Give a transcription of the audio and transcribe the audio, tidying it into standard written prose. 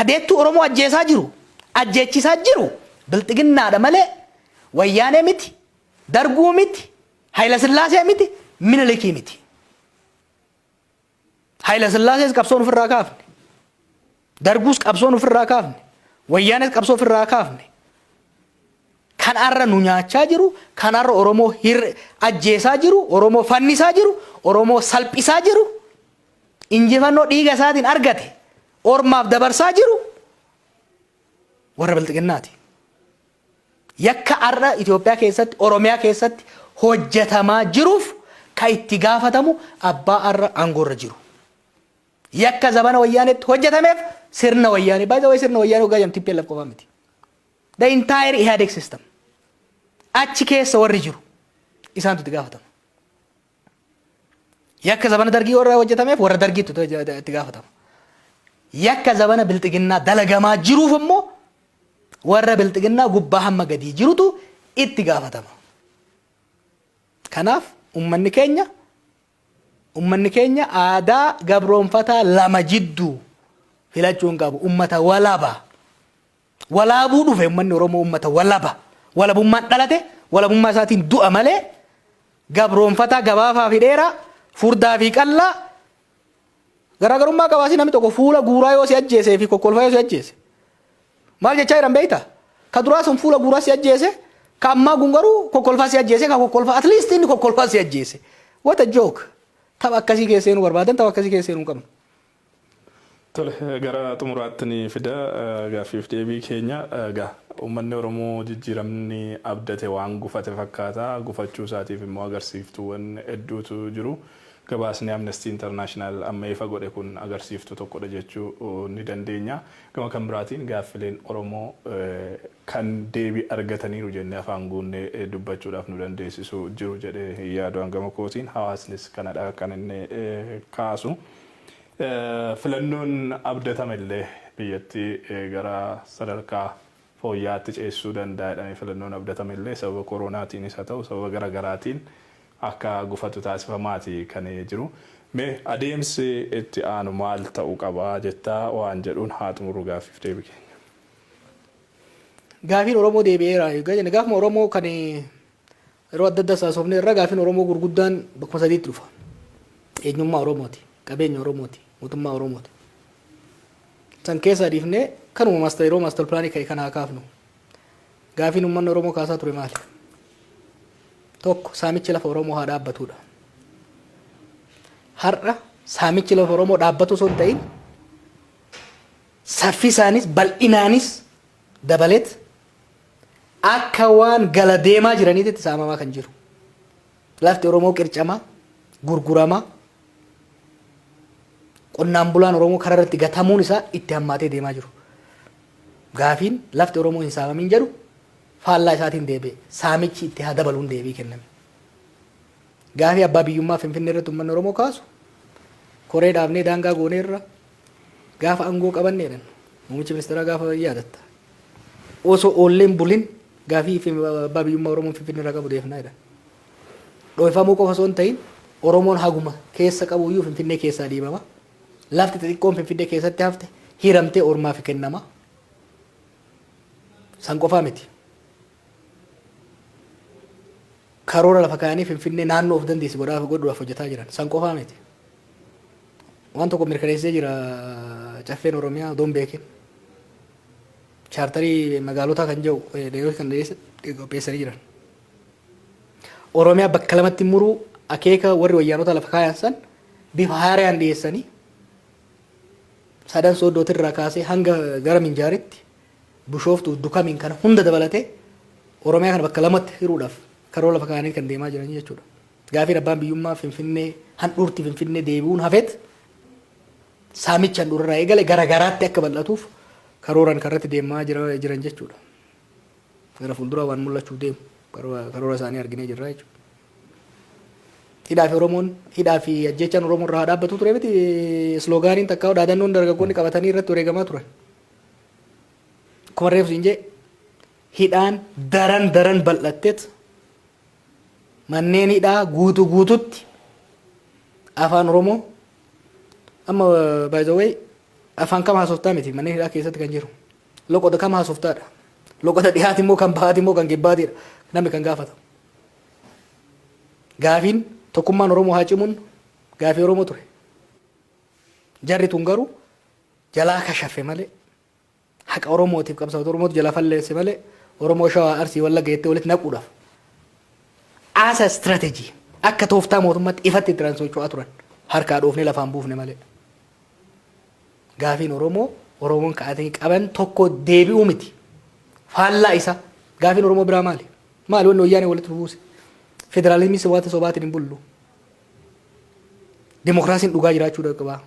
adeettu Oromoo ajjeesaa jiru ajjeechisaa jiru bilxiginnaadha malee wayyaanee miti darguu miti Hayila Sillaasee miti Minilikii miti. Hayila Sillaasees qabsoon ofirraa kaafne darguus qabsoon ofirraa kaafne wayyaanes qabsoo ofirraa kaafne kan arra nu nyaachaa jiru kan arra Oromoo ajjeesaa jiru Oromoo fannisaa jiru Oromoo salphisaa jiru injifannoo dhiiga isaatiin argate ormaaf dabarsaa jiru warra bilxiginnaati. Yakka arra Itoophiyaa keessatti Oromiyaa keessatti hojjetamaa jiruuf kan itti gaafatamu abbaa arra aangoorra jiru. Yakka zabana wayyaanetti hojjetameef sirna wayyaanee by the way sirna wayyaanee ugaa jamtii PLF qofaa miti. The entire IHADEG system achi keessa warri jiru isaantu itti gaafatama. Yakka zabana dargii warra hojjetameef warra dargiitu itti gaafatama. Yakka zabana bilxiginnaa dalagamaa jiruuf immoo warra bilxiginnaa gubbaa hamma gadii jirutu itti gaafatama. Kanaaf ummanni keenya aadaa gabroonfataa lama jidduu filachuun qabu ummata walaba. Walaabuu dhufe ummanni Oromoo ummata walaba. Walabummaan dhalate walabummaa isaatiin du'a malee gabroonfataa gabaafaa fi dheeraa furdaa fi qallaa garaagarummaa qabaasi namni tokko fuula guuraa yoo si ajjeesee fi kokkolfaa yoo si ajjeese. Maal jechaa jiran beektaa? Ka duraa sun fuula guuraa si ajjeese ka ammaa kun garuu kokkolfaa si ajjeese ka kokkolfaa at least inni kokkolfaa si ajjeese. What a joke. Tapha akkasii keessee nu barbaadan tapha akkasii keessee nu qabna. Tole gara xumuraatti ni fida gaaffiif deebii keenya egaa uummanni Oromoo jijjiiramni abdate waan gufate fakkaata gufachuu isaatiif immoo agarsiiftuuwwan hedduutu jiru. Gabaasni Amnesty International amma ifa godhe kun agarsiiftuu tokkodha jechuu ni dandeenya. Gama kan biraatiin gaaffileen Oromoo kan deebii argataniiru jennee afaan guunnee dubbachuudhaaf nu dandeessisu jiru jedhee yaadaan gama kootiin hawaasnis kanadha kan inni kaasu. Filannoon abdatamellee biyyatti gara sadarkaa fooyyaatti ceessuu danda'edha. Filannoon abdatamellee sababa koronaatiin isa ta'u sababa garaagaraatiin akka gufatu taasifamaati kan jiru. Mee adeemsi itti aanu maal ta'uu qaba jettaa waan jedhuun haa xumurru gaaffiif deebii keenya. Gaaffiin Oromoo deebi'eera. Gaafuma Oromoo kan yeroo adda addaa saasofne irra gaaffiin Oromoo gurguddaan bakkuma sadiitti dhufa. Eenyummaa Oromooti, qabeenya Oromooti, mootummaa Oromooti. San keessa dhiifnee kanuma yeroo maastar pilaanii ka'e kanaa kaafnu. Gaaffiin uummanni Oromoo kaasaa ture maali? Tokko saamichi lafa Oromoo haa dhaabbatudha. Har'a saamichi lafa Oromoo dhaabbatu osoo hin ta'in saffisaanis bal'inaanis dabaleet akka waan gala deemaa jiraniitti saamamaa kan jiru. Lafti Oromoo qircamaa, gurguramaa, qonnaan bulaan Oromoo karaa irratti gatamuun isaa itti hammaatee deemaa jiru. Gaafiin lafti Oromoo hin saamamin jedhu faallaa isaatiin deebi'e saamichi itti haa dabaluun deebii kenname. Gaafii abbaa biyyummaa Finfinnee irratti uummanni Oromoo kaasu koree dhaabnee daangaa goonee irra gaafa aangoo qabanneedhaan muummichi ministeeraa gaafa yaadatta. Osoo oolleen bulin gaafii abbaa biyyummaa Oromoon Finfinnee irraa qabu deefnaa jedhan. Dhoofamuu qofa osoo hin ta'in Oromoon haguma keessa qabu iyyuu Finfinnee keessaa dhiibama. Lafti xixiqqoon Finfinnee keessatti hafte hiramtee ormaaf kennama. San qofaa miti. Karoora lafa kaanii Finfinnee naannoo of dandeessi godhuudhaaf hojjetaa jiran. San qofaa miti. Waan tokko mirkaneessee jira caffeen Oromiyaa odoon beekin. Chaartarii magaalotaa kan jiru kan qopheessanii jiran. Oromiyaa bakka lamatti muruu akeeka warri wayyaanota lafa kaayan san bifa haaraan dhiyeessanii sadan sooddootii irraa kaasee hanga gara Minjaaritti Bishooftuu Dukamiin kana hunda dabalatee Oromiyaa kana bakka lamatti hiruudhaaf karoora lafa kaanii kan deemaa jiran jechuudha. Gaafii abbaan biyyummaa Finfinnee handhuurti Finfinnee deebi'uun hafeet saamicha handhuurraa eegale garagaraatti akka bal'atuuf karooran karratti deemaa jiran jechuudha. Gara fuulduraa waan mul'achuuf deemu karoora isaanii arginee jirra jechuudha. Hidhaa fi ajjechaan Oromoo irraa dhaabbatu ture miti sloogaaniin takkaa dhaadannoon dargaggoonni qabatanii irratti wareegamaa turan. Akkuma reefsu hin jee hidhaan daran bal'atteet manneen hidhaa guututti afaan Oromoo amma by the way afaan kam haasoftaa miti mana hidhaa keessatti kan jiru loqoda kam haasoftaadha loqoda dhiyaati immoo kan bahaati immoo kan gibbaatiidha namni kan gaafatamu. Gaafiin tokkummaan Oromoo haa cimuun gaafii Oromoo ture. Jarri tun garuu jalaa kashaffe malee haqa Oromootiif qabsaa'ota Oromootu jalaa falleesse malee Oromoo Shawaa Arsii Wallagga jettee walitti naquudhaaf as a strategy akka tooftaa mootummaatti ifatti itti socho'aa turan harkaa dhoofne lafaan buufne malee. Gaafiin Oromoon kaa'atanii qaban tokko deebi'uu miti. Faallaa isa gaafiin Oromoo biraa maali? Maali wanni wayyaanee walitti buuse? Federaalizimii waanta sobaatiin hin bullu. Dimokiraasiin dhugaa jiraachuu qaba.